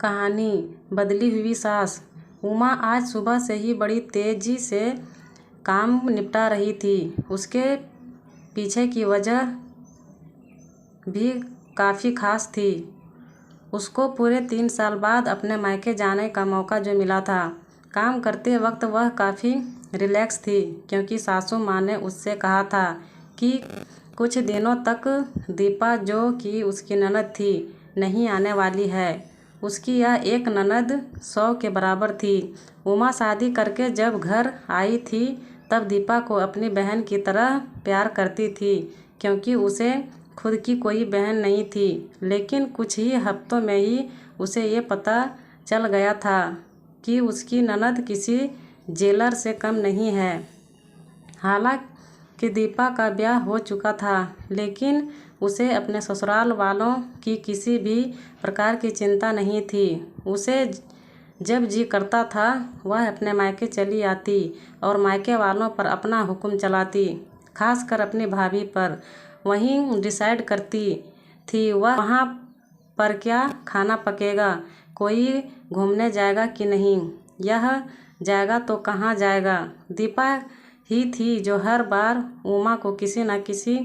कहानी बदली हुई सास। उमा आज सुबह से ही बड़ी तेजी से काम निपटा रही थी। उसके पीछे की वजह भी काफ़ी खास थी। उसको पूरे 3 साल बाद अपने मायके जाने का मौका जो मिला था। काम करते वक्त वह काफ़ी रिलैक्स थी, क्योंकि सासू माँ ने उससे कहा था कि कुछ दिनों तक दीपा, जो कि उसकी ननद थी, नहीं आने वाली है। उसकी यह एक ननद 100 के बराबर थी। उमा शादी करके जब घर आई थी तब दीपा को अपनी बहन की तरह प्यार करती थी, क्योंकि उसे खुद की कोई बहन नहीं थी। लेकिन कुछ ही हफ्तों में ही उसे ये पता चल गया था कि उसकी ननद किसी जेलर से कम नहीं है। हालांकि दीपा का ब्याह हो चुका था, लेकिन उसे अपने ससुराल वालों की किसी भी प्रकार की चिंता नहीं थी। उसे जब जी करता था वह अपने मायके चली आती और मायके वालों पर अपना हुक्म चलाती, खासकर अपनी भाभी पर। वहीं डिसाइड करती थी वह वहाँ पर क्या खाना पकेगा, कोई घूमने जाएगा कि नहीं। यह जाएगा तो कहाँ जाएगा। दीपा ही थी जो हर बार उमा को किसी न किसी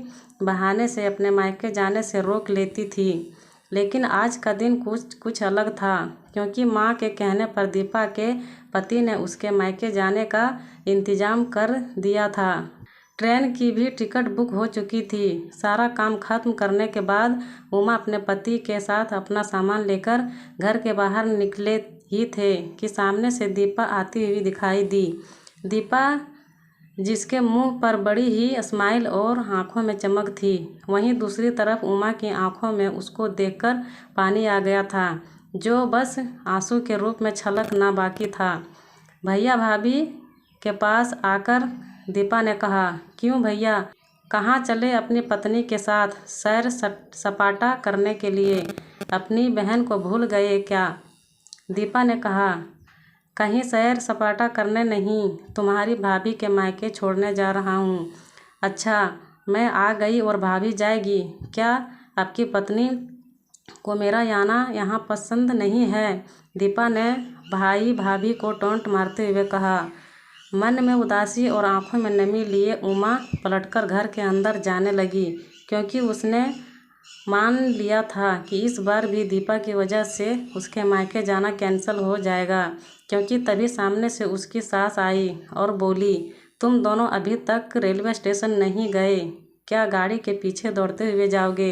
बहाने से अपने मायके जाने से रोक लेती थी। लेकिन आज का दिन कुछ अलग था, क्योंकि माँ के कहने पर दीपा के पति ने उसके मायके जाने का इंतजाम कर दिया था। ट्रेन की भी टिकट बुक हो चुकी थी। सारा काम खत्म करने के बाद उमा अपने पति के साथ अपना सामान लेकर घर के बाहर निकले ही थे कि सामने से दीपा आती हुई दिखाई दी। दीपा, जिसके मुंह पर बड़ी ही स्माइल और आंखों में चमक थी, वहीं दूसरी तरफ उमा की आंखों में उसको देखकर पानी आ गया था, जो बस आंसू के रूप में छलक ना बाकी था। भैया भाभी के पास आकर दीपा ने कहा, क्यों भैया, कहाँ चले अपनी पत्नी के साथ सैर सपाटा करने के लिए? अपनी बहन को भूल गए क्या? दीपा ने कहा, कहीं सैर सपाटा करने नहीं, तुम्हारी भाभी के मायके छोड़ने जा रहा हूँ। अच्छा, मैं आ गई और भाभी जाएगी क्या? आपकी पत्नी को मेरा आना यहाँ पसंद नहीं है। दीपा ने भाई भाभी को टोंट मारते हुए कहा। मन में उदासी और आंखों में नमी लिए उमा पलटकर घर के अंदर जाने लगी, क्योंकि उसने मान लिया था कि इस बार भी दीपा की वजह से उसके मायके जाना कैंसिल हो जाएगा। क्योंकि तभी सामने से उसकी सास आई और बोली, तुम दोनों अभी तक रेलवे स्टेशन नहीं गए क्या? गाड़ी के पीछे दौड़ते हुए जाओगे?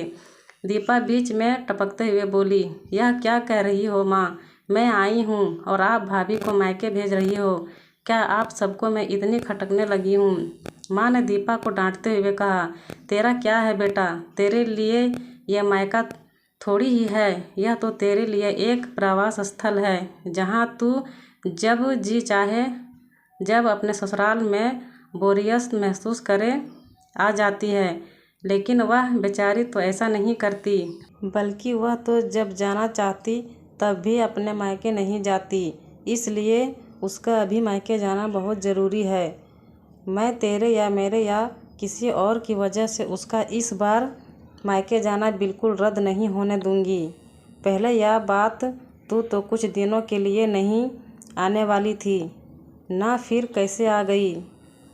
दीपा बीच में टपकते हुए बोली, यह क्या कह रही हो माँ? मैं आई हूँ और आप भाभी को मायके भेज रही हो? क्या आप सबको मैं इतनी खटकने लगी हूँ? माँ ने दीपा को डांटते हुए कहा, तेरा क्या है बेटा? तेरे लिए यह मायका थोड़ी ही है, यह तो तेरे लिए एक प्रवास स्थल है, जहाँ तू जब जी चाहे जब अपने ससुराल में बोरियत महसूस करे आ जाती है। लेकिन वह बेचारी तो ऐसा नहीं करती, बल्कि वह तो जब जाना चाहती तब भी अपने मायके नहीं जाती। इसलिए उसका अभी मायके जाना बहुत ज़रूरी है। मैं तेरे या मेरे या किसी और की वजह से उसका इस बार मायके जाना बिल्कुल रद्द नहीं होने दूंगी। पहले यह बात, तू तो कुछ दिनों के लिए नहीं आने वाली थी ना, फिर कैसे आ गई?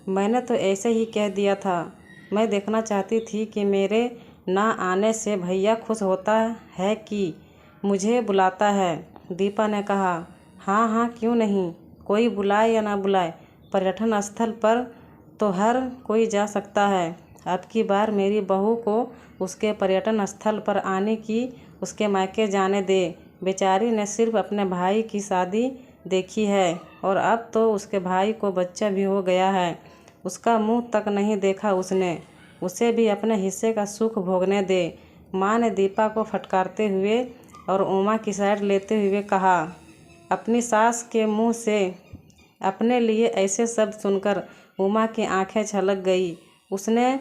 मैंने तो ऐसे ही कह दिया था। मैं देखना चाहती थी कि मेरे ना आने से भैया खुश होता है कि मुझे बुलाता है। दीपा ने कहा, हाँ हाँ, क्यों नहीं, कोई बुलाए या ना बुलाए, पर्यटन स्थल पर तो हर कोई जा सकता है। अब की बार मेरी बहू को उसके पर्यटन स्थल पर आने की उसके मायके जाने दे। बेचारी ने सिर्फ अपने भाई की शादी देखी है और अब तो उसके भाई को बच्चा भी हो गया है। उसका मुंह तक नहीं देखा उसने। उसे भी अपने हिस्से का सुख भोगने दे। माँ ने दीपा को फटकारते हुए और उमा की साइड लेते हुए कहा। अपनी सास के मुंह से अपने लिए ऐसे शब्द सुनकर उमा की आंखें छलक गई। उसने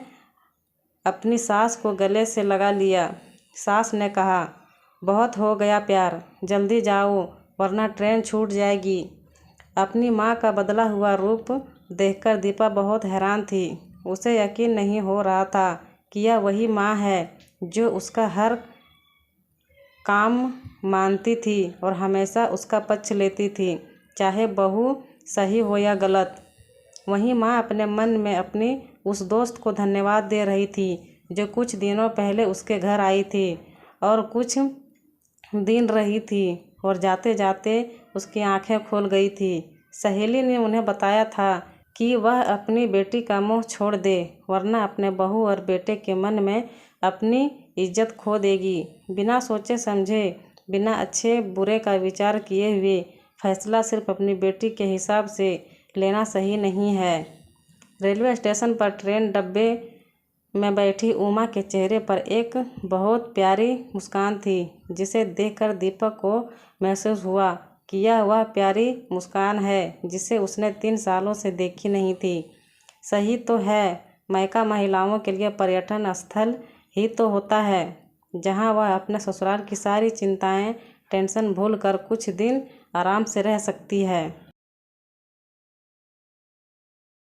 अपनी सास को गले से लगा लिया। सास ने कहा, बहुत हो गया प्यार, जल्दी जाओ वरना ट्रेन छूट जाएगी। अपनी माँ का बदला हुआ रूप देखकर दीपा बहुत हैरान थी। उसे यकीन नहीं हो रहा था कि यह वही माँ है जो उसका हर काम मानती थी और हमेशा उसका पक्ष लेती थी, चाहे बहू सही हो या गलत। वहीं माँ अपने मन में अपनी उस दोस्त को धन्यवाद दे रही थी जो कुछ दिनों पहले उसके घर आई थी और कुछ दिन रही थी और जाते जाते उसकी आंखें खोल गई थी। सहेली ने उन्हें बताया था कि वह अपनी बेटी का मुंह छोड़ दे, वरना अपने बहू और बेटे के मन में अपनी इज्जत खो देगी। बिना सोचे समझे, बिना अच्छे बुरे का विचार किए हुए फैसला सिर्फ अपनी बेटी के हिसाब से लेना सही नहीं है। रेलवे स्टेशन पर ट्रेन डब्बे में बैठी उमा के चेहरे पर एक बहुत प्यारी मुस्कान थी, जिसे देखकर दीपक को महसूस हुआ कि यह वह प्यारी मुस्कान है जिसे उसने 3 सालों से देखी नहीं थी। सही तो है, मायका महिलाओं के लिए पर्यटन स्थल ही तो होता है जहां वह अपने ससुराल की सारी चिंताएं, टेंशन भूल कर कुछ दिन आराम से रह सकती है।